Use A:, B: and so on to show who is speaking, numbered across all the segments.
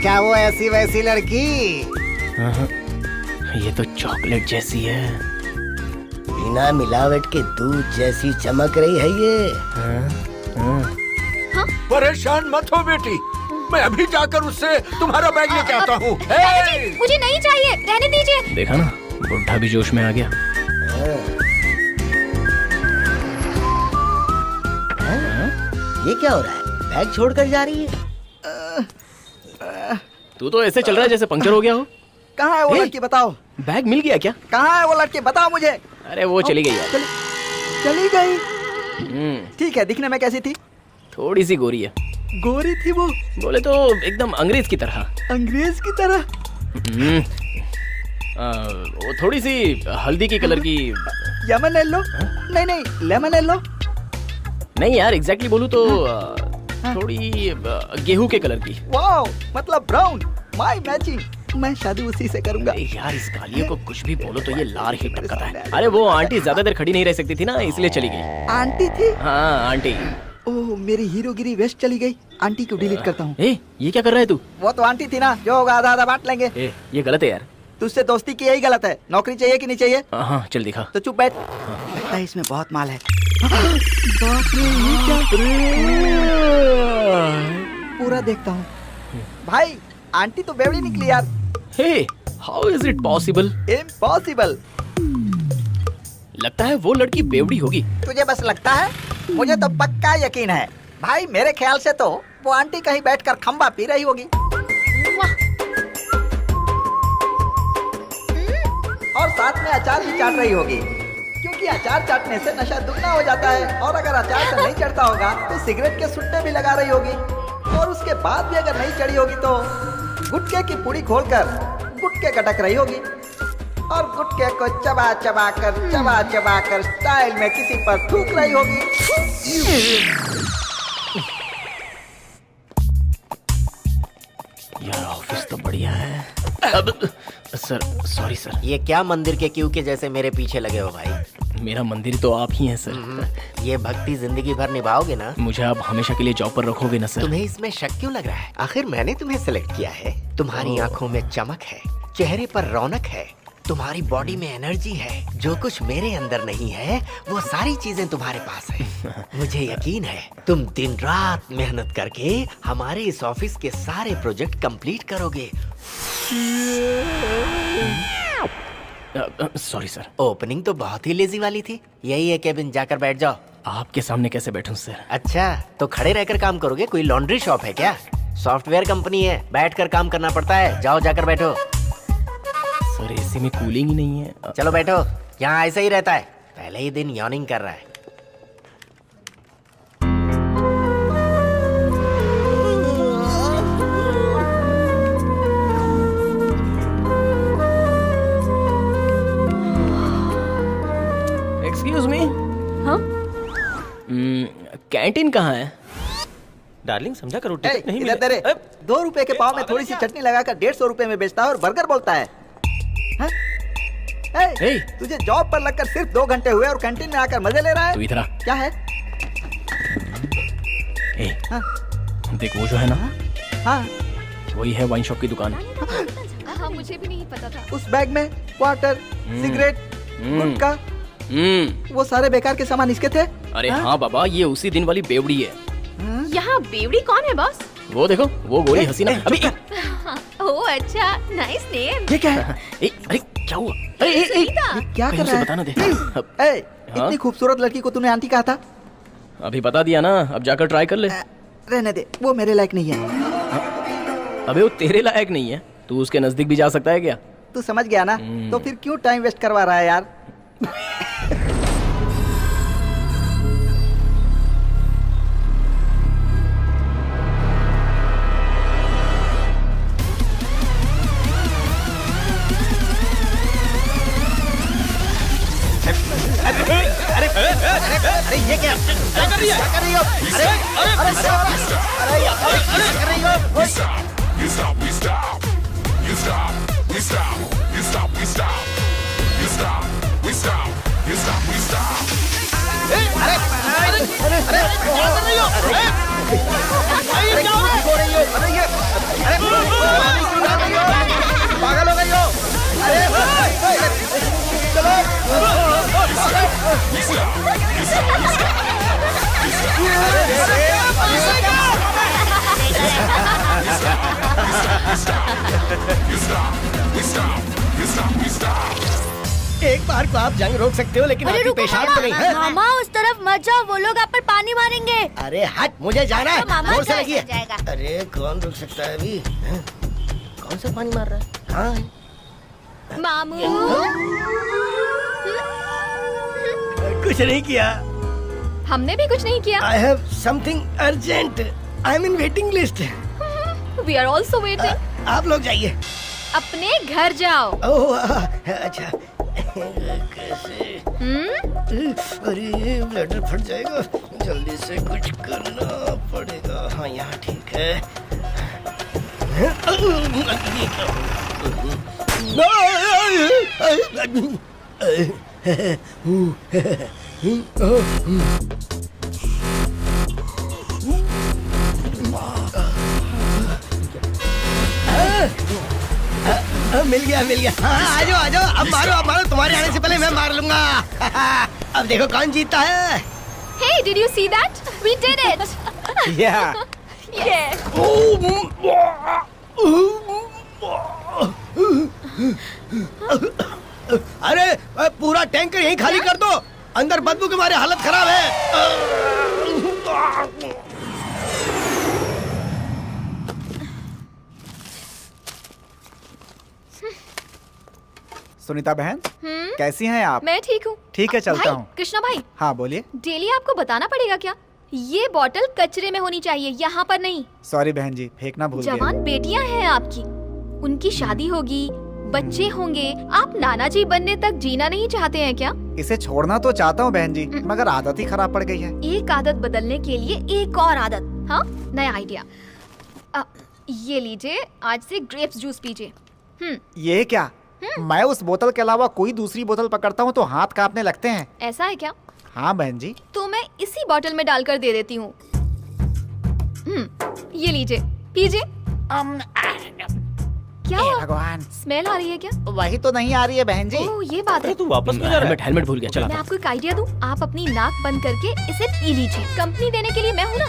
A: क्या वो ऐसी वैसी लड़की?
B: ये तो चॉकलेट जैसी है।
A: बिना मिलावट के दूध जैसी चमक रही है ये।
C: परेशान मत हो बेटी, मैं अभी जाकर उससे तुम्हारा बैग लेके आता हूँ।
D: मुझे नहीं चाहिए, रहने दीजिए।
B: देखा ना, बुढ़ा भी जोश में आ गया।
A: ये क्या हो रहा है? बैग छोड़कर जा रही है।
B: तू तो ऐसे चल रहा है जैसे पंक्चर हो गया हो।
E: कहाँ है वो लड़की बताओ?
B: बैग मिल गया क्या?
E: कहाँ है वो लड़की बताओ मुझे।
B: अरे वो चली गई यार।
E: चली गई। ठीक है, दिखने में कैसी थी?
B: थोड़ी सी गोरी है।
E: गोरी थी वो?
B: बोले तो एकदम अंग्रेज की तरह।
E: अंग्रेज की तरह?
B: वो थोड़ी सी हल्दी की कलर की।
E: Yemen yellow? नहीं नहीं, लेमन येलो?
B: नहीं यार, एग्जैक्टली बोलूं तो थोड़ी गेहूं के कलर की।
E: वाओ, मतलब ब्राउन। My matching. मैं शादी उसी से करूंगा।
B: यार इस कालिए को कुछ भी बोलो तो ये लार ही टपकाता है। अरे वो आंटी ज्यादा देर खड़ी नहीं रह सकती थी ना, इसलिए चली गई।
E: आंटी थी?
B: हाँ आंटी।
E: ओह, मेरी हीरोगिरी वेस्ट चली गई। आंटी को डिलीट करता हूँ।
B: ये क्या कर रहा है तू?
E: वो तो आंटी थी ना, जो होगा आधा आधा बांट लेंगे।
B: ये गलत है यार।
E: तुझसे दोस्ती की यही गलत है। नौकरी चाहिए कि नहीं चाहिए?
B: हाँ चल दिखा।
E: तो चुप बैठ। लगता है इसमें बहुत माल है। बाप रे, ये क्या? पूरा देखता हूँ। भाई, आंटी तो बेवड़ी निकली यार।
B: Hey, how is it possible?
E: Impossible.
B: लगता है वो लड़की बेवड़ी होगी।
E: तुझे बस लगता है? मुझे तो पक्का यकीन है। भाई मेरे ख्याल से तो वो आंटी कहीं बैठकर खंबा पी रही होगी और साथ में अचार भी चाट रही होगी, क्योंकि अचार चाटने से नशा दुगना हो जाता है। और अगर अचार से नहीं चढ़ता होगा तो सिगरेट के सुट्टे भी लगा रही होगी, और उसके बाद भी अगर नहीं चढ़ी होगी तो गुटके की पुड़ी खोलकर गुटके कटक रही होगी, और गुटके को चबा चबा कर स्टाइल में किसी पर थूक रही होगी।
B: यार ऑफिस तो बढ़िया है। अब सर, सॉरी सर।
A: ये क्या मंदिर के क्यू के जैसे मेरे पीछे लगे हो भाई?
B: मेरा मंदिर तो आप ही हैं सर।
A: ये भक्ति जिंदगी भर निभाओगे ना?
B: मुझे आप हमेशा के लिए जॉब पर रखोगे ना सर?
A: तुम्हें इसमें शक क्यों लग रहा है? आखिर मैंने तुम्हें सिलेक्ट किया है। तुम्हारी आंखों में चमक है, चेहरे पर रौनक है, तुम्हारी बॉडी में एनर्जी है। जो कुछ मेरे अंदर नहीं है वो सारी चीजें तुम्हारे पास है। मुझे यकीन है तुम दिन रात मेहनत करके हमारे इस ऑफिस के सारे प्रोजेक्ट कंप्लीट करोगे।
B: Sorry sir.
A: ओपनिंग तो बहुत ही लेजी वाली थी। यही है केबिन, जाकर बैठ जाओ।
B: आपके सामने कैसे बैठूं सर?
A: अच्छा, तो खड़े रहकर काम करोगे? कोई लॉन्ड्री शॉप है क्या? सॉफ्टवेयर कंपनी है, बैठकर काम करना पड़ता है। जाओ जाकर बैठो।
B: सर एसी में कूलिंग ही नहीं है।
A: चलो बैठो, यहाँ ऐसा ही रहता है। पहले ही दिन यॉर्निंग कर रहा है।
B: Excuse me.
D: हाँ?
B: कैंटीन कहाँ है?
F: डार्लिंग समझा करो, टिकट नहीं
E: इधर दे रे। 2 रुपए के पाव में थोड़ी सी चटनी लगाकर 150 रुपए में बेचता है और बर्गर बोलता है। हाँ?
B: हे!
E: तुझे जॉब पर लगकर सिर्फ 2 घंटे हुए और कैंटीन में आकर मजे ले रहा है?
B: तू इधर आ।
E: क्या है? हाँ?
B: देख वो जो है ना,
E: हाँ?
B: वही है वाइन शॉप की दुकान।
D: हाँ, मुझे भी नहीं पता था।
E: उस बैग में क्वार्टर, सिगरेट, गुटखा, वो सारे बेकार के सामान इसके थे?
B: अरे हाँ बाबा, ये उसी दिन वाली बेवड़ी है।
D: यहाँ बेवड़ी कौन है बॉस?
B: वो देखो, वो गोरी हसीना। अभी
D: ओह अच्छा, नाइस नेम।
E: ये क्या है?
B: अरे क्या हुआ? अरे
E: क्या कर रहा है?
B: बताना दे।
E: इतनी खूबसूरत लड़की को तूने आंटी कहा था?
B: अभी बता दिया ना, अब जाकर ट्राई कर ले।
E: रहने दे, वो मेरे लायक नहीं है।
B: अबे वो तेरे लायक नहीं है, तू उसके नजदीक भी जा सकता है क्या?
E: तू समझ गया ना? तो फिर क्यों टाइम वेस्ट करवा रहा है यार? अरे ये क्या कर रही हो? अरे कर रही हो?
G: You stop, we stop. You stop, we stop. You stop, we stop. You stop, we stop. You stop, we stop.
E: अरे क्या कर रही हो? अरे क्या हो रहा है? अरे ये
G: You stop, we stop, you stop, we stop.
A: एक बार को आप जंग रोक सकते हो लेकिन आपकी पेशाब तो नहीं है।
H: मामा उस तरफ मत जाओ, वो लोग आप पर पानी मारेंगे।
A: अरे हट, मुझे जाना है।
H: मामा
A: जोर से लगी है।
H: जाएगा।
A: अरे कौन रुक सकता है अभी? हैं? कौन सा पानी मार रहा है? कहाँ है?
D: मामू
A: कुछ नहीं किया।
D: हमने भी कुछ नहीं किया।
A: I have something urgent. I'm in waiting list.
D: We are also waiting.
A: आप लोग जाइए।
D: अपने घर जाओ।
A: ओह अच्छा। कैसे? अरे ब्लडर फट जाएगा। जल्दी से कुछ करना पड़ेगा। हाँ यहाँ ठीक है। मिल गया। हाँ आ जाओ अब मारो तुम्हारे आने से पहले मैं मार लूंगा। अब देखो कौन जीतता है।
D: Hey, did you see that? We did it.
A: Yeah.
D: Yeah.
A: अरे पूरा टैंकर यहीं खाली कर दो। अंदर बदबू के मारे हालत खराब है।
I: सुनीता बहन कैसी हैं आप?
D: मैं ठीक हूँ।
I: ठीक है, चलता
D: भाई,
I: हूँ।
D: कृष्णा भाई,
I: हाँ बोलिए।
D: डेली आपको बताना पड़ेगा क्या? ये बॉटल कचरे में होनी चाहिए, यहाँ पर नहीं।
I: सॉरी बहन जी, फेंकना भूल गया।
D: जवान बेटियां हैं आपकी, उनकी शादी होगी, बच्चे होंगे। आप नाना जी बनने तक जीना नहीं चाहते हैं क्या?
I: इसे छोड़ना तो चाहता हूँ बहन जी, मगर आदत ही खराब पड़ गई है।
D: एक आदत बदलने के लिए एक और आदत। हाँ, नया आइडिया। ये लीजिए, आज से ग्रेप्स जूस पीजिए।
I: ये क्या? मैं उस बोतल के अलावा कोई दूसरी बोतल पकड़ता हूँ तो हाथ कांपने लगते हैं।
D: ऐसा है क्या?
I: हाँ बहन जी।
D: तो मैं इसी बॉटल में डालकर दे देती हूँ। ये लीजिए, पीजिए। क्या
I: हे
D: हुआ?
I: भगवान,
D: स्मेल आ रही है क्या?
I: वही तो नहीं आ रही है बहन जी।
D: ओह, ये बात है।
F: तू वापस क्यों जा रहा है?
B: हेलमेट भूल गया, चला।
D: मैं आपको एक आइडिया दूं, आप अपनी नाक बंद करके इसे पी लीजिए। कंपनी देने के लिए मैं हूँ ना।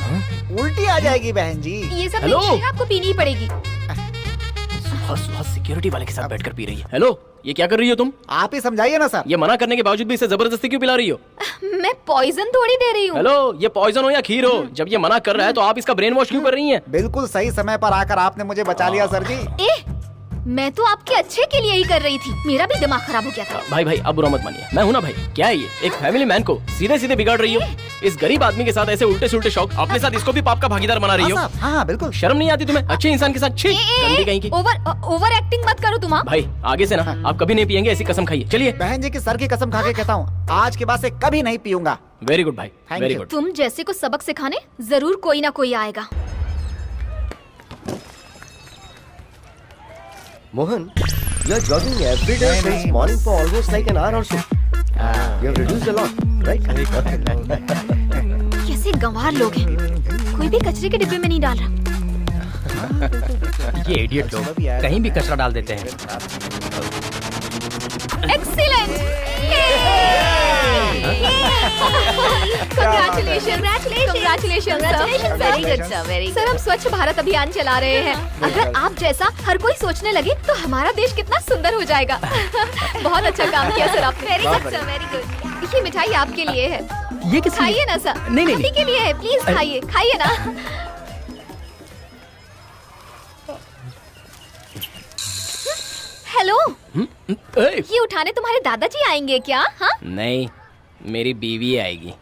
I: उल्टी आ जाएगी बहन जी।
D: ये सब
B: हेलो?
D: नहीं चलेगा, आपको पीनी ही पड़ेगी।
B: सिक्योरिटी वाले के साथ बैठकर पी रही है। हेलो, ये क्या कर रही हो तुम?
I: आप ही समझाइए ना सर।
B: ये मना करने के बावजूद भी इसे जबरदस्ती क्यों पिला रही हो?
D: मैं पॉइजन थोड़ी दे रही हूँ।
B: हेलो, ये पॉइजन हो या खीर हो, जब ये मना कर रहा है तो आप इसका ब्रेन वॉश क्यों कर रही हैं?
I: बिल्कुल सही समय पर आकर आपने मुझे बचा लिया सर जी।
D: मैं तो आपके अच्छे के लिए ही कर रही थी, मेरा भी दिमाग खराब हो गया था।
B: भाई अब बुरा मत मानिए, मैं हूं ना भाई। क्या है ये? एक फैमिली मैन को सीधे बिगाड़ रही हो। इस गरीब आदमी के साथ ऐसे उल्टे सुल्टे शौक, अपने साथ इसको भी पाप का भागीदार बना रही हो।
I: हाँ बिल्कुल।
B: शर्म नहीं आती तुम्हें? अच्छे इंसान के साथ छी, गंदी कहीं की।
D: ओवर एक्टिंग मत करो तुम।
B: भाई आगे से ना आप कभी नहीं पियेंगे, ऐसी कसम खाइए। चलिए।
I: बहन जी की सर की कसम खा के कहता हूँ, आज के बाद से कभी नहीं पीऊंगा।
B: वेरी गुड भाई, वेरी
I: you.
B: गुड।
D: तुम जैसे को सबक सिखाने जरूर कोई ना कोई आएगा।
A: Mohan, you're jogging every day since morning for almost like an hour or so. You have reduced a lot, right?
D: कैसे गंवार लोग हैं, कोई भी कचरे के डिब्बे में नहीं डाल रहा।
F: ये इडियट लोग कहीं भी कचरा डाल देते हैं।
D: Excellent! Congratulations, very good sir, very good. Sir, हम स्वच्छ भारत अभियान चला रहे हैं। अगर आप जैसा हर कोई सोचने लगे तो हमारा देश कितना सुंदर हो जाएगा। बहुत अच्छा काम किया सर आपने। Very good sir, very good. ये मिठाई आपके लिए है,
F: ये किस
D: खाइए ना सर।
F: नहीं।
D: आप ही के लिए है, प्लीज खाइए ना। हेलो, ये उठाने तुम्हारे दादाजी आएंगे क्या? हाँ?
B: नहीं, मेरी बीवी आएगी।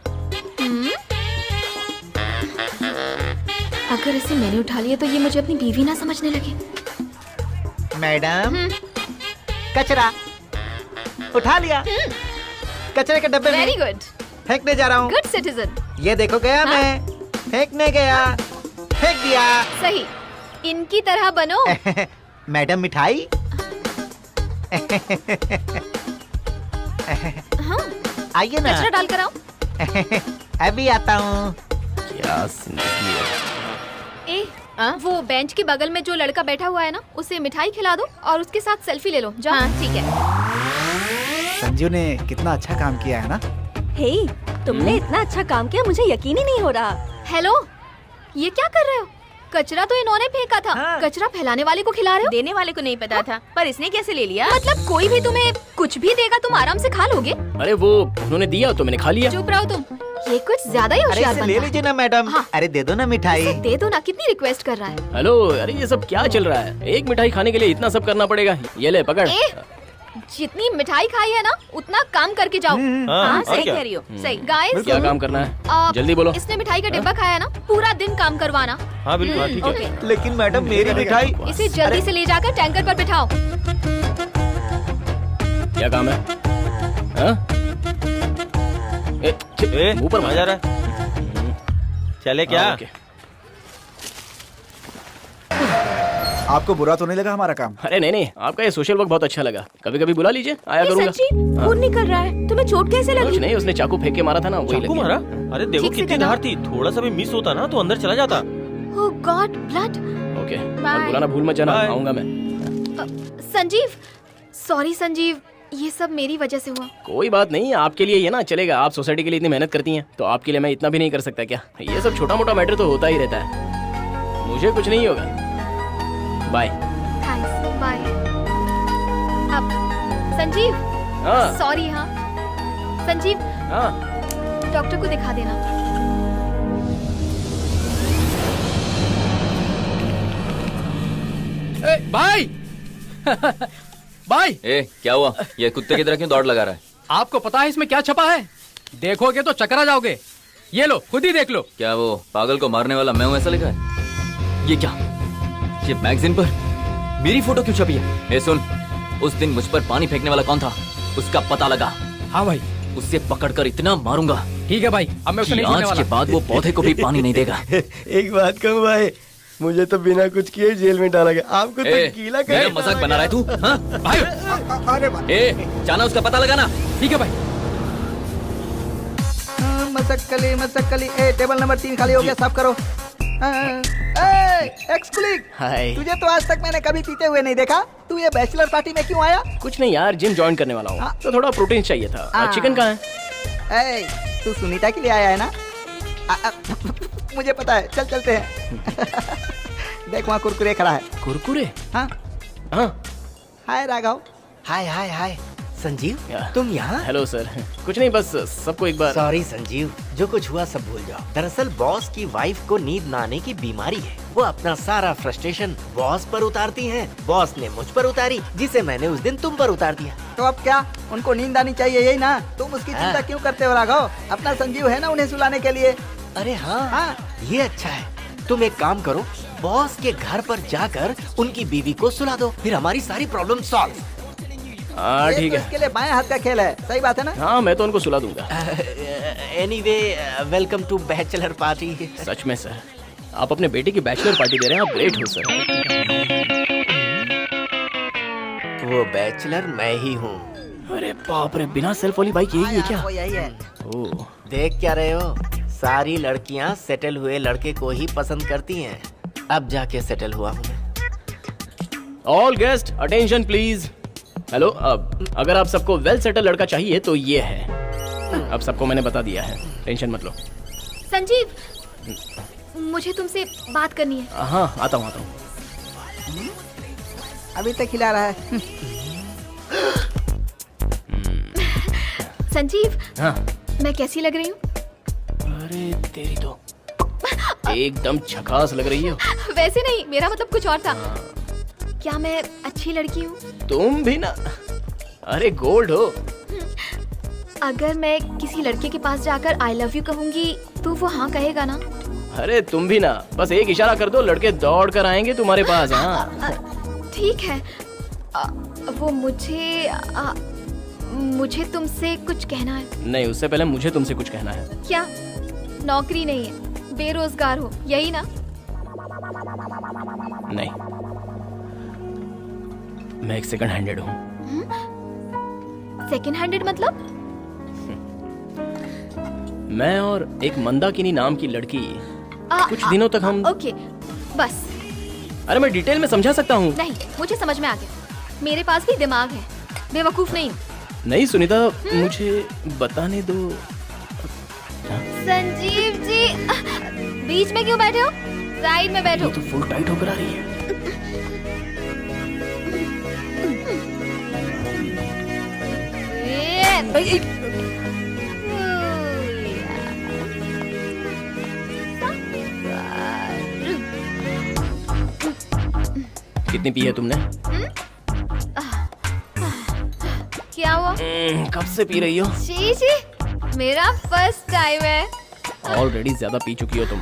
D: अगर इसे मैंने उठा लिया तो ये मुझे अपनी बीवी ना समझने लगे।
E: मैडम, कचरा उठा लिया। कचरे के डब्बे
D: वेरी
E: में
D: गुड,
E: फेंकने जा रहा हूँ।
D: Good citizen.
E: ये देखो गया मैं, फेंकने गया, फेंक दिया।
D: सही, इनकी तरह बनो।
E: मैडम मिठाई।
D: हाँ,
E: आइए ना।
D: कचरा डाल कर आओ।
E: अभी आता हूँ।
B: क्या जिंदगी है।
D: वो बेंच के बगल में जो लड़का बैठा हुआ है ना, उसे मिठाई खिला दो और उसके साथ सेल्फी ले लो। जाओ। हाँ, ठीक है।
I: संजू ने कितना अच्छा काम किया है ना।
H: हे, तुमने इतना अच्छा काम किया, मुझे यकीन ही नहीं हो रहा।
D: हेलो, ये क्या कर रहे हो? कचरा तो इन्होंने फेंका था। कचरा फैलाने वाले को खिला रहे हो?
H: देने वाले को नहीं पता था, पर इसने कैसे ले लिया?
D: मतलब कोई भी तुम्हें कुछ भी देगा तुम आराम से खा लोगे?
B: अरे वो उन्होंने दिया तो मैंने खा लिया।
D: चुप रहो तुम, ये कुछ ज्यादा ही होशियार बनता है।
E: लीजिए ना मैडम।
D: हाँ।
E: अरे दे दो ना मिठाई।
D: इसे दे दो ना, कितनी रिक्वेस्ट कर रहा है।
B: हेलो, अरे ये सब क्या चल रहा है? एक मिठाई खाने के लिए इतना सब करना पड़ेगा? ये ले पकड़।
D: जितनी मिठाई खाई है ना उतना काम करके जाओ।
H: हाँ, सही कह रही हो। सही।
D: गाइस,
B: क्या काम करना है? जल्दी बोलो।
D: इसने मिठाई का डिब्बा खाया ना, पूरा दिन काम करवाना।
F: हाँ बिल्कुल ठीक है।
D: ओके,
E: लेकिन मैडम मेरी मिठाई।
D: इसे जल्दी से ले जाकर टैंकर पर बिठाओ।
B: क्या काम है? हाँ? मुंह पर
F: मजा रहा है। चले क्या?
B: हाँ, ओके।
I: आपको बुरा तो नहीं लगा हमारा काम?
B: अरे नहीं नहीं, आपका ये सोशल वर्क बहुत अच्छा लगा। कभी कभी बुला लीजिए, आया करूंगा।
H: सच्ची खून निकल रहा है, तुम्हें चोट कैसे
B: कुछ
H: लगी?
B: नहीं, उसने चाकू फेंक के मारा था ना, वही
F: चाकू
B: लगी।
F: मारा? अरे देखो
D: ठीक से
F: कितनी
D: करना।
F: धार थी, थोड़ा सा भी मिस होता ना तो अंदर चला जाता।
D: ओह गॉड, ब्लड।
B: Okay,
D: Bye.
B: और बुलाना भूल मत जाना,
F: Bye.
B: आऊंगा मैं।
D: संजीव, सॉरी संजीव, ये सब मेरी वजह से हुआ।
B: कोई बात नहीं, आपके लिए ये ना चलेगा। आप सोसाइटी के लिए इतनी मेहनत करती हैं, तो आपके लिए मैं इतना भी नहीं कर सकता क्या? ये सब छोटा मोटा मैटर तो होता ही रहता है। मुझे कुछ नहीं होगा। बाय।
D: Thanks, bye. अब संजीव,
B: हाँ
D: सॉरी। हाँ संजीव,
B: हाँ।
D: डॉक्टर को दिखा देना।
F: भाई भाई,
J: ए, क्या हुआ? ये कुत्ते की तरह क्यों दौड़ लगा रहा है?
F: आपको पता है इसमें क्या छपा है? देखोगे तो चकरा जाओगे। ये लो, खुद ही देख लो।
J: क्या वो पागल को मारने वाला मैं हूँ ऐसा लिखा है? ये क्या? ये मैगजीन पर मेरी फोटो क्यों छपी है? ए सुन, उस दिन मुझ पर पानी फेंकने वाला कौन था, उसका पता लगा।
F: हाँ भाई,
J: उससे पकड़कर इतना मारूंगा
F: ठीक है भाई, अब मैं उसे नहीं छोड़ने
J: आज के
F: वाला।
J: बाद वो पौधे को भी पानी नहीं देगा।
K: एक बात कहूँ भाई, मुझे तो बिना कुछ किए जेल में डाला गया, आपको तो
J: ए,
K: गीला
J: मेरा
K: कर
J: मजाक बना रहा है तू? हाँ?
F: भाई,
I: अरे भाई,
J: ए, जाना उसका पता लगाना।
F: ठीक है भाई।
E: मसक्कली। ए, टेबल नंबर 3 खाली हो गया, साफ करो। एक्स कुलीग,
A: हाय।
E: तुझे तो आज तक मैंने कभी पीते हुए नहीं देखा। तू ये बैचलर पार्टी में क्यों आया?
B: कुछ नहीं यार, जिम ज्वाइन करने वाला हूँ,
E: हाँ।
B: तो थोड़ा प्रोटीन चाहिए था।
E: हाँ।
B: चिकन कहाँ है?
E: ए, तू सुनीता के लिए आया है ना? मुझे पता है, चल चलते हैं। देख वहाँ कुरकुरे खड़ा है।
B: कुरकुरे?
E: हाँ,
B: हाँ।
E: हाय राघव।
A: हाय हाय हाय संजीव,
B: या।
A: तुम यहाँ?
B: Hello sir. कुछ नहीं, बस सबको एक बार।
A: सॉरी संजीव, जो कुछ हुआ सब भूल जाओ। दरअसल बॉस की वाइफ को नींद न आने की बीमारी है। वो अपना सारा फ्रस्ट्रेशन बॉस पर उतारती हैं। बॉस ने मुझ पर उतारी, जिसे मैंने उस दिन तुम पर उतार दिया।
E: तो अब क्या, उनको नींद आनी चाहिए, यही ना? तुम उसकी चिंता
A: हाँ।
E: क्यों करते हो राघव? अपना संजीव है ना उन्हें सुलाने के लिए।
A: अरे हाँ,
E: हाँ।
A: ये अच्छा है। तुम एक काम करो, बॉस के घर पर जाकर उनकी बीवी को सुला दो, फिर हमारी सारी प्रॉब्लम सॉल्व।
B: हाँ
E: ये
B: ठीक
E: तो
B: है।
E: इसके लिए बाएं हाथ का खेल है, सही बात है ना?
B: हाँ, मैं तो उनको सुला दूंगा।
A: Anyway, welcome to bachelor party.
B: सच में सर, आप अपने बेटे की बैचलर पार्टी दे रहे हैं, आप ग्रेट हो सर।
A: वो बैचलर मैं ही हूँ।
B: अरे बाप रे, बिना सेल्फ वाली बाइक यही है क्या?
E: वो यही है।
B: ओह,
A: देख क्या रहे हो? सारी लड़कियाँ सेटल हुए लड़के को ही पसंद करती हैं। अब जाके सेटल हुआ हूँ मैं।
B: All guest attention please. Hello, अब अगर आप सबको वेल सेटल लड़का चाहिए तो ये है। अब सबको मैंने बता दिया है, टेंशन मत लो।
D: संजीव, मुझे तुमसे बात करनी है।
B: हाँ, आता हूँ।
E: अभी तक खिला रहा है।
D: संजीव,
B: हाँ।
D: मैं कैसी लग रही हूँ?
B: अरे तेरी तो एकदम झकास लग रही हो।
D: वैसे नहीं, मेरा मतलब कुछ और था। क्या मैं अच्छी लड़की हूँ?
B: तुम भी ना, अरे गोल्ड हो।
D: अगर मैं किसी लड़के के पास जाकर आई लव यू कहूंगी तो वो हाँ कहेगा ना?
B: अरे तुम भी ना, बस एक इशारा कर दो, लड़के दौड़ कर आएंगे तुम्हारे पास। हाँ
D: ठीक है। वो मुझे तुमसे कुछ कहना है।
B: नहीं, उससे पहले मुझे तुमसे कुछ कहना है।
D: क्या? नौकरी नहीं है, बेरोजगार हो, यही ना?
B: नहीं, मैं एक सेकंड हैंडेड हूँ।
D: सेकंड हैंडेड मतलब?
B: मैं और एक मंदाकिनी नाम की लड़की कुछ दिनों तक हम।
D: ओके, बस।
B: अरे मैं डिटेल में समझा सकता हूँ।
D: नहीं, मुझे समझ में आ गया। मेरे पास भी दिमाग है, बेवकूफ नहीं।
B: नहीं सुनीता, मुझे बताने दो।
D: संजीव जी, बीच में क्यों बैठे हो? साइड में बैठो।
B: ये तो फुल टाइट होकर आ रही है। कितनी पी है तुमने?
D: क्या हुआ?
B: कब से पी रही हो?
D: शी शी, मेरा फर्स्ट टाइम है।
B: ऑलरेडी ज्यादा पी चुकी हो तुम।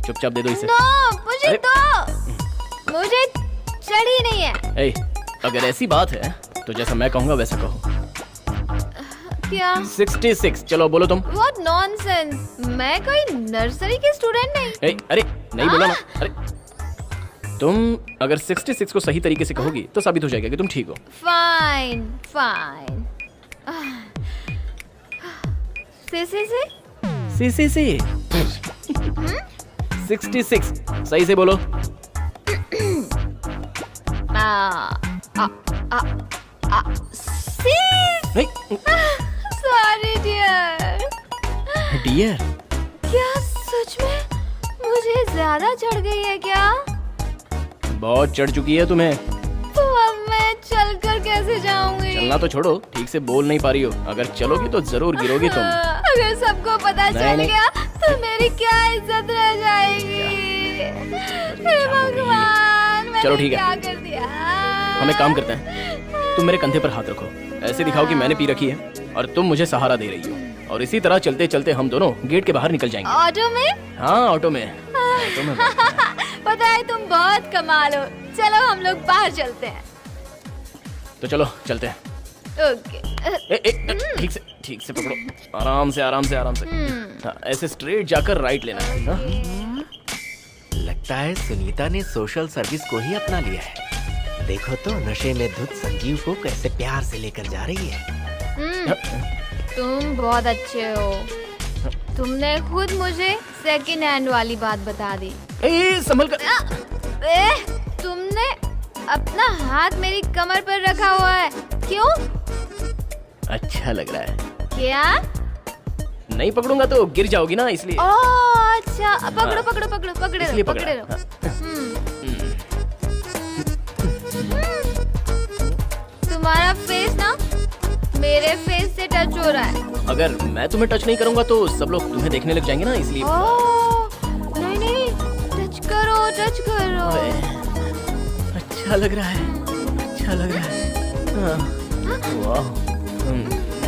B: चुपचाप दे दो इसे।
D: नो, मुझे दो। मुझे चढ़ी नहीं है।
B: ए, अगर ऐसी बात है तो जैसा मैं कहूँगा वैसा कहो।
D: क्या?
B: 66। चलो बोलो तुम।
D: What nonsense! मैं कोई नर्सरी की स्टूडेंट नहीं।
B: ए, अरे नहीं बोला ना। अरे तुम अगर 66 को सही तरीके से कहोगी तो साबित हो जाएगा कि तुम ठीक हो।
D: Fine fine.
B: सी 66 सही से बोलो।
D: Sorry dear.
B: डियर?
D: क्या सच में मुझे ज्यादा चढ़ गई है क्या?
B: बहुत चढ़ चुकी है तुम्हें।
D: तो अब मैं चलकर कैसे जाऊंगी?
B: चलना तो छोड़ो, ठीक से बोल नहीं पा रही हो। अगर चलोगी तो जरूर गिरोगी तुम।
D: अगर सबको पता चल
B: नहीं।
D: गया तो मेरी क्या इज्जत रह जाएगी? हे भगवान, मैंने
B: चलो ठीक है।
D: क्या कर दिया?
B: हम एक काम करते हैं, तुम मेरे कंधे पर हाथ रखो, ऐसे दिखाओ कि मैंने पी रखी है और तुम मुझे सहारा दे रही हो। और इसी तरह चलते चलते हम दोनों गेट के बाहर निकल जाएंगे।
D: ऑटो में?
B: हाँ ऑटो में। ऑटो में।
D: पता है तुम बहुत कमाल हो। चलो हम लोग बाहर चलते हैं।
B: तो चलो चलते हैं।
D: ओके।
B: ठीक से पकड़ो। आराम से आराम से आराम से। हाँ, ऐसे स्ट्रेट जाकर राइट लेना है। हाँ?
A: लगता है सुनीता ने सोशल सर्विस को ही अपना लिया है। देखो तो नशे में धुत संजीव को कैसे प्यार से लेकर जा रही है।
D: तुम बहुत अच्छे हो। तुमने खुद मुझे सेकंड हैंड वाली बात बता दी।
B: संभल कर।
D: तुमने अपना हाथ मेरी कमर पर रखा हुआ है, क्यों?
B: अच्छा लग रहा है।
D: क्या?
B: नहीं पकड़ूंगा तो गिर जाओगी ना, इसलिए।
D: ओह अच्छा, पकड़ो पकड़ो पकड़ो पकड़े
B: इसलिए
D: रहो, पकड़े
B: पकड़ा।
D: रहो। तुम्हारा फेस ना मेरे फेस से टच हो रहा है।
B: अगर मैं तुम्हें टच नहीं करूंगा तो सब लोग तुम्हें देखने लग जाएंगे ना, इसलिए।
D: नहीं नहीं, टच करो टच करो।
B: अच्छा लग रहा है, अच्छा लग रहा है। वाह,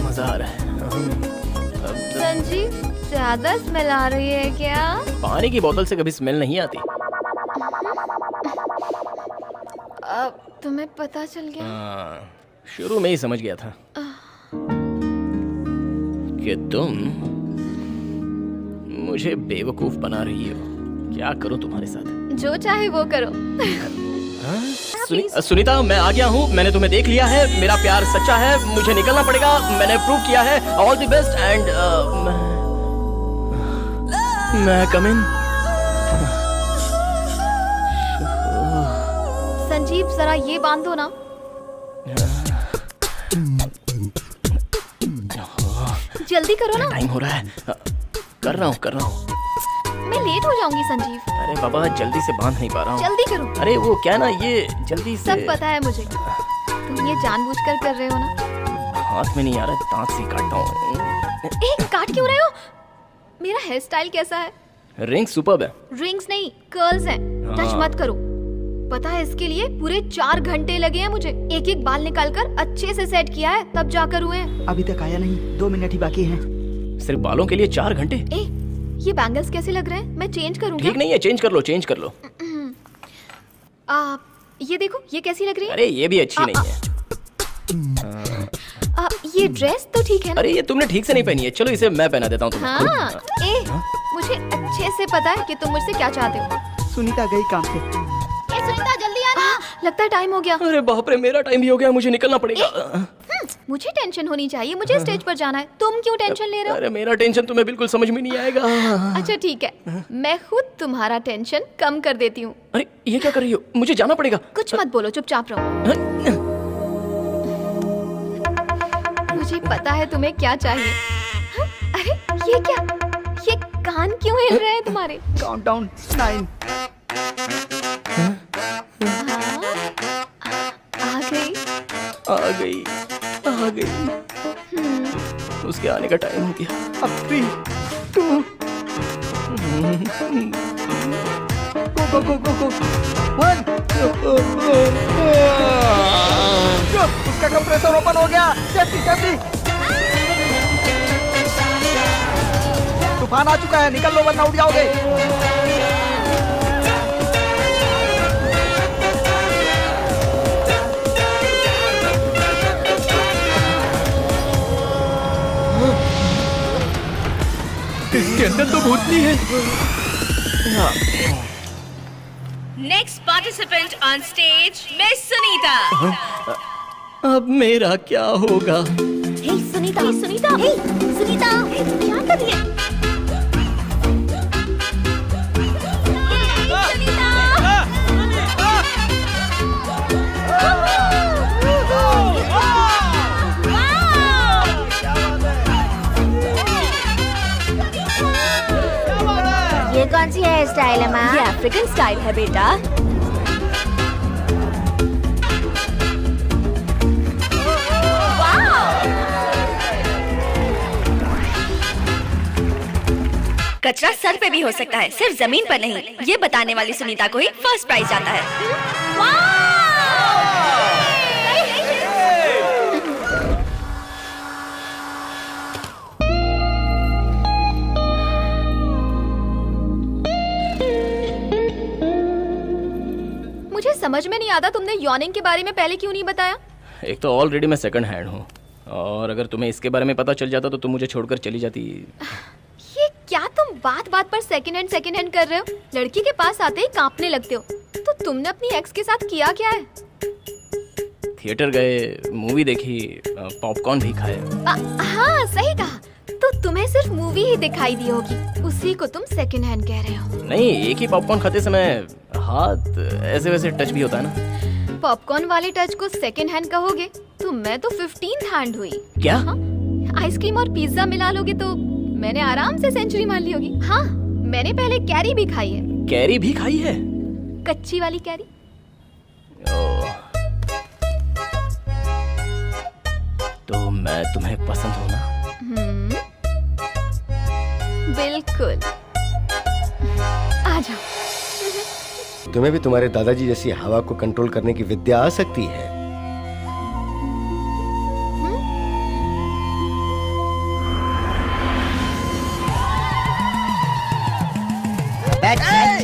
B: मजा आ रहा है।
D: संजीव, ज्यादा स्मेल आ रही है क्या?
B: पानी की बोतल से कभी स्मेल नहीं आती।
D: अब तुम्हें पता चल गया?
B: शुरू में ही समझ गया था कि तुम मुझे बेवकूफ बना रही हो। क्या करूं तुम्हारे साथ?
D: जो चाहे वो करो।
B: सुनीता, मैं आ गया हूँ। मैंने तुम्हें देख लिया है। मेरा प्यार सच्चा है। मुझे निकलना पड़ेगा। मैंने प्रूव किया है। ऑल द बेस्ट एंड मैं कम इन।
D: संजीव, जरा ये बांध दो ना। जल्दी करो ना।
B: टाइम हो रहा है। कर रहा हूँ।
D: मैं लेट हो जाऊंगी संजीव।
B: अरे बाबा, जल्दी से बांध नहीं पा रहा हूँ।
D: जल्दी करो।
B: अरे वो क्या ना, ये जल्दी से।
D: सब पता है मुझे। तुम ये जानबूझकर कर रहे हो ना?
B: हाथ में नहीं आ रहा, दांत से काटता हूँ।
D: काट क्यों रहे हो? मेरा हेयर स्टाइल कैसा है?
B: रिंग सुपर्ब है।
D: रिंग्स नहीं, कर्ल्स हैं। टच मत करो। पता है इसके लिए पूरे 4 घंटे लगे हैं मुझे। एक एक बाल निकालकर अच्छे से सेट किया है, तब जाकर हुए हैं।
E: अभी तक आया नहीं, 2 मिनट ही बाकी हैं।
B: सिर्फ बालों के लिए 4 घंटे?
D: ये बैंगल्स कैसे लग रहे हैं? मैं चेंज करूँ?
B: ठीक नहीं है, चेंज कर लो।
D: ये देखो, ये कैसी लग रही है?
B: अरे ये भी अच्छी नहीं है।
D: ये ड्रेस तो ठीक है ना?
B: अरे ये तुमने ठीक से नहीं पहनी है। चलो इसे मैं पहना देता हूँ तुम्हें।
D: हाँ। मुझे अच्छे से पता है कि तुम मुझसे क्या चाहते हो।
E: सुनीता गई काम पे।
D: सुनीता जल्दी आना। लगता है टाइम हो गया।
B: अरे बाप रे, मेरा टाइम भी हो गया। मुझे निकलना पड़ेगा।
D: मुझे टेंशन होनी चाहिए। मुझे स्टेज पर जाना है। तुम क्यों टेंशन ले रहे हो?
B: अरे मेरा टेंशन तुम्हें बिल्कुल समझ में नहीं आएगा।
D: अच्छा ठीक है, मैं खुद तुम्हारा टेंशन कम कर देती हूँ।
B: अरे ये क्या कर रही हो? मुझे जाना पड़ेगा।
D: कुछ मत बोलो, चुपचाप रहो। मुझे पता है तुम्हें क्या चाहिए। अरे ये क्या? ये कान क्यों हिल रहे हैं तुम्हारे?
E: काउंटडाउन 9
D: आ गई।
B: आ गई। उसके आने का टाइम हो गया।
I: अब 3, 2, go, 1। उसका कंप्रेसर ओपन हो गया। सेफ्टी। तूफान आ चुका है, निकल लो वरना उड़ जाओगे।
F: इसके अंदर तो भूतनी है।
H: Next participant on stage miss Sunita.
B: अब मेरा क्या होगा?
D: हे सुनीता, सुनीता, हे सुनीता, क्या कर रही है?
H: ये कौन सी हेयर स्टाइल है माँ?
D: ये अफ्रीकन स्टाइल है बेटा।
H: कचरा सर पे भी हो सकता है, सिर्फ जमीन पर नहीं। ये बताने वाली सुनीता को ही फर्स्ट प्राइज जाता है।
D: मुझे समझ में नहीं आता तुमने यॉर्निंग के बारे में पहले क्यों नहीं बताया?
B: एक तो ऑलरेडी मैं सेकंड हैंड हूँ, और अगर तुम्हें इसके बारे में पता चल जाता तो तुम मुझे छोड़कर चली जाती।
D: ये क्या तुम बात बात पर सेकंड हैंड कर रहे हो? लड़की के पास आते ही कांपने लगते हो। तो तुमने अपनी एक्स के साथ किया क्या है?
B: थिएटर गए, मूवी देखी, पॉपकॉर्न भी खाए।
D: हाँ सही कहा। तो तुम्हें सिर्फ मूवी ही दिखाई दी होगी, उसी को तुम सेकंड हैंड कह रहे हो।
B: नहीं, एक ही पॉपकॉर्न खाते समय हाथ ऐसे वैसे टच भी होता है ना।
D: पॉपकॉर्न वाले टच को सेकंड हैंड कहोगे तो मैं तो 15th हैंड हुई।
B: क्या?
D: आइसक्रीम और पिज्जा मिला लोगे तो मैंने आराम से सेंचुरी मान ली होगी। हाँ, मैंने पहले कैरी भी खाई है।
B: कैरी भी खाई है?
D: कच्ची वाली कैरी।
B: तो मैं तुम्हें पसंद हूँ ना?
D: बिल्कुल। आ जाओ।
K: तुम्हें भी तुम्हारे दादाजी जैसी हवा को कंट्रोल करने की विद्या आ सकती है।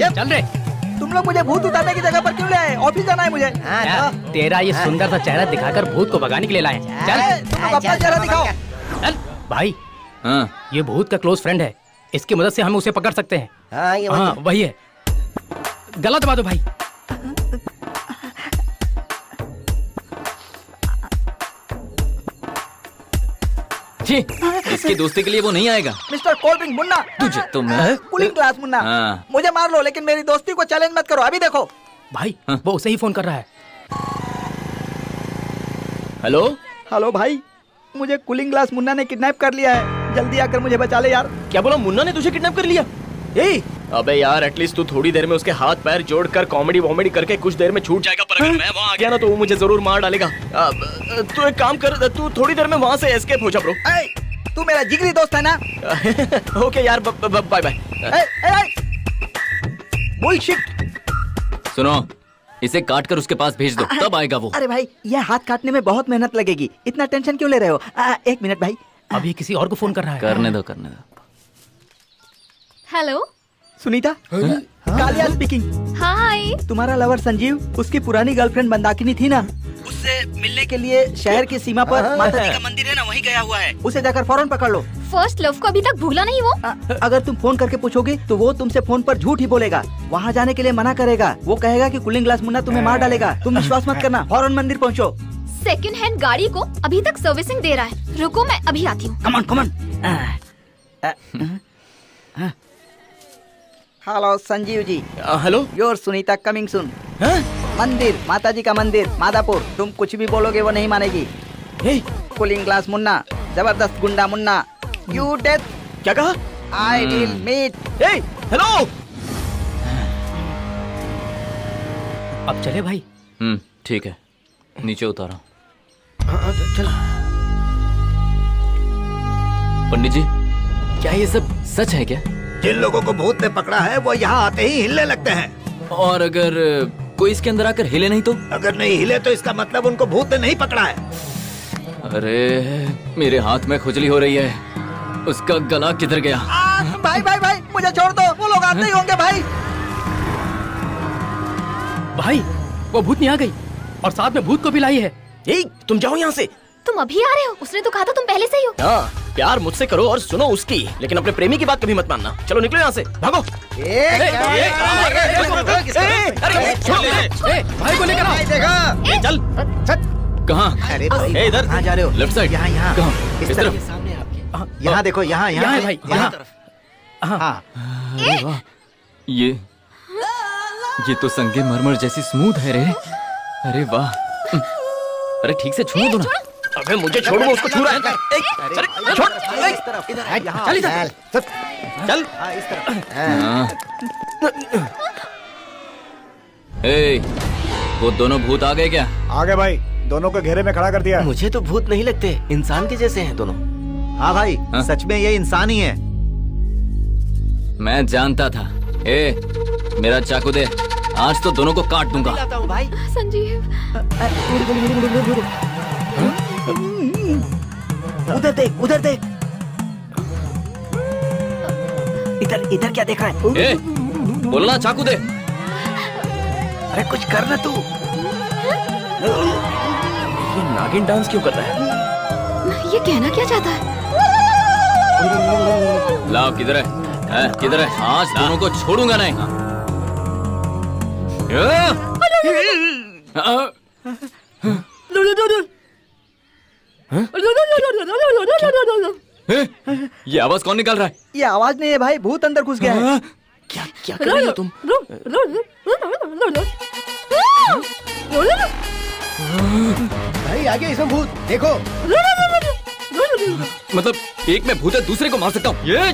F: चल रे।
E: तुम लोग मुझे भूत उतारने की जगह पर क्यों ले आए? ऑफिस जाना है मुझे।
F: तेरा ये सुंदर सा चेहरा दिखाकर भूत को भगाने के लिए लाए। चल
E: तुम लोग अपना चेहरा दिखाओ।
F: चल भाई।
J: हाँ,
F: ये भूत का क्लोज फ्रेंड है, इसकी मदद से हम उसे पकड़ सकते हैं। हाँ वही है। गला दबा दो भाई।
J: इसकी दोस्ती के लिए वो नहीं आएगा।
E: Mister cold drink Munna.
J: तुझे तो मैं
E: कूलिंग ग्लास मुन्ना।
J: हाँ।
E: मुझे मार लो लेकिन मेरी दोस्ती को चैलेंज मत करो। अभी देखो।
F: भाई वो उसे ही फोन कर रहा है।
B: हेलो
E: हेलो भाई, मुझे कूलिंग ग्लास मुन्ना ने किडनैप कर लिया है। जल्दी आकर मुझे बचा ले यार।
B: क्या बोला? मुन्ना ने तुझे किडनैप कर लिया? अबे यार, एटलीस्ट तू थोड़ी देर में उसके हाथ पैर जोड़कर कॉमेडी वॉमेडी करके कुछ देर में छूट जाएगा। पर अगर मैं वहाँ आ गया ना तो वो मुझे जरूर मार डालेगा। तू एक काम कर, तू थोड़ी देर में वहाँ से एस्केप हो जा ब्रो।
E: तू मेरा जिगरी दोस्त है ना?
B: ओके यार, बाय बाय।
E: बुलशिट।
J: सुनो, इसे काट कर उसके पास भेज दो, तब आएगा वो।
E: अरे भाई, यह हाथ काटने में बहुत मेहनत लगेगी, इतना टेंशन क्यों ले रहे हो? 1 मिनट भाई।
F: अभी किसी और को फोन कर रहा है।
J: करने दो।
D: हेलो
E: सुनीता। कालिया स्पीकिंग।
D: हाय।
E: तुम्हारा लवर संजीव, उसकी पुरानी गर्लफ्रेंड मंदाकिनी थी ना, उससे मिलने के लिए शहर की सीमा पर माता जी का मंदिर है ना, वहीं गया हुआ है। उसे जाकर फौरन पकड़ लो।
D: फर्स्ट लव को अभी तक भूला नहीं वो?
E: अगर तुम फोन करके पूछोगे तो वो तुमसे फोन पर झूठ ही बोलेगा। वहाँ जाने के लिए मना करेगा। वो कहेगा कि कूलिंग ग्लास मुन्ना तुम्हें मार डालेगा। तुम विश्वास मत करना, फौरन मंदिर पहुँचो।
D: सेकंड हैंड गाड़ी को अभी तक सर्विसिंग दे रहा है। रुको, मैं अभी आती हूँ।
E: Come on. Hello Sanjeev ji.
B: Hello.
E: Your Sunita coming soon. मंदिर, माता जी का मंदिर, मादापुर। तुम कुछ भी बोलोगे वो नहीं मानेगी। कूलिंग ग्लास मुन्ना, जबरदस्त गुंडा मुन्ना, यू डेथ।
B: क्या कहा?
E: I will meet.
B: हेलो।
F: अब चले भाई।
J: ठीक है, नीचे उतारो।
A: चल।
J: पंडित जी, क्या ये सब सच है क्या?
C: जिन लोगों को भूत ने पकड़ा है वो यहाँ आते ही हिलने लगते हैं।
J: और अगर कोई इसके अंदर आकर हिले नहीं तो?
C: अगर नहीं हिले तो इसका मतलब उनको भूत ने नहीं पकड़ा है।
J: अरे मेरे हाथ में खुजली हो रही है, उसका गला किधर गया?
E: भाई भाई भाई मुझे छोड़ दो, वो लोग आते ही होंगे भाई।
F: भाई वो भूतनी आ गई और साथ में भूत को भी लाई है।
B: तुम जाओ यहाँ से।
D: तुम अभी आ रहे हो? उसने तो कहा था तुम पहले से ही हो।
B: हाँ, प्यार मुझसे करो और सुनो उसकी, लेकिन अपने प्रेमी की बात कभी मत मानना। चलो निकलो यहाँ से, भागो।
F: भाई को लेकर आओ।
B: चल।
J: कहाँ?
E: अरे भाई
B: इधर।
E: कहाँ जा रहे हो?
J: Left side.
E: यहाँ यहाँ
J: कहाँ?
E: इस
J: इस
E: तरफ।
J: तरफ।
A: सामने आपके।
E: यहाँ देखो, यहाँ
F: यहाँ है भाई, यहाँ।
E: हाँ।
J: अरे वाह, ये तो संगे मरमर जैसी स्मूथ है रे। अरे वाह। अरे ठीक से छू दो ना।
B: अबे मुझे छोड़, वो उसको छू रहा है। छोड़।
E: इस तरफ, इधर यहाँ
F: चल इधर।
B: चल।
E: हाँ, इस तरफ।
J: हाँ। ए, वो दोनों भूत आ गए क्या?
I: आ गए भाई, दोनों को घेरे में खड़ा कर दिया।
A: मुझे तो भूत नहीं लगते, इंसान के जैसे हैं दोनों।
E: हाँ भाई,
J: हाँ?
E: सच में ये इंसान ही है।
J: मैं जानता था। ए, मेरा चाकू दे, आज तो दोनों को काट दूंगा।
A: लाता हूँ भाई।
D: संजीव,
E: उधर देख, उधर देख। इधर इधर क्या देखा है?
J: ए, बोलना चाकू दे।
E: अरे कुछ कर ना तू।
B: ये नागिन डांस क्यों कर रहा है?
D: ये कहना क्या चाहता है?
J: लाओ, किधर है? किधर है? आज दोनों को छोड़ूंगा नहीं। ये आवाज कौन निकाल रहा है?
E: ये आवाज नहीं है भाई, भूत अंदर घुस गया है।
B: क्या क्या कर रही हो तुम?
C: भाई आगे इसमें भूत देखो।
J: मतलब एक में भूत है, दूसरे को मार सकता हूँ। ये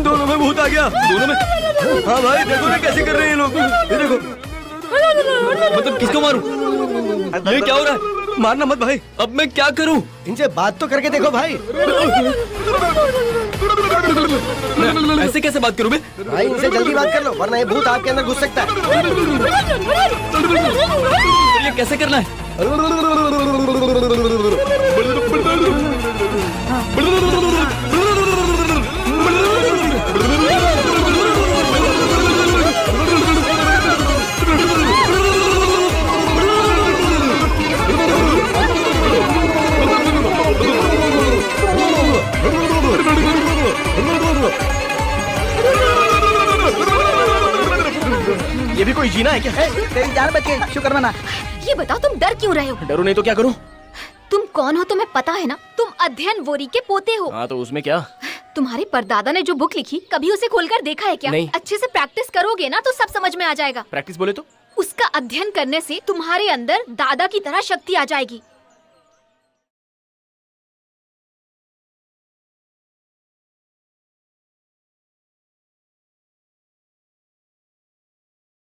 K: दोनों में भूत आ गया।
J: दोनों में?
K: हाँ भाई देखो ना कैसे कर रहे हैं ये लोग। ये देखो।
J: मतलब किसको मारूं? ये क्या हो रहा है?
K: मारना मत भाई।
J: अब मैं क्या करूं?
K: इनसे बात तो करके देखो भाई।
J: मैं ऐसे कैसे बात करूं बे?
K: भाई इनसे जल्दी बात कर लो, वरना ये भूत आपके अंदर घुस सकता है।
J: ये कैसे करना है?
B: ये भी कोई जीना है क्या?
E: तेरी जान बच गई, शुक्र मना।
D: ये बताओ तुम डर क्यों रहे हो?
B: डरो नहीं तो क्या करूं?
D: तुम कौन हो तुम्हें पता है ना? तुम अध्ययन वोरी के पोते हो।
B: हाँ तो उसमें क्या?
D: तुम्हारे परदादा ने जो बुक लिखी, कभी उसे खोलकर देखा है क्या?
B: नहीं।
D: अच्छे से प्रैक्टिस करोगे ना तो सब समझ में आ जाएगा।
B: प्रैक्टिस बोले तो?
D: उसका अध्ययन करने से तुम्हारे अंदर दादा की तरह शक्ति आ जाएगी।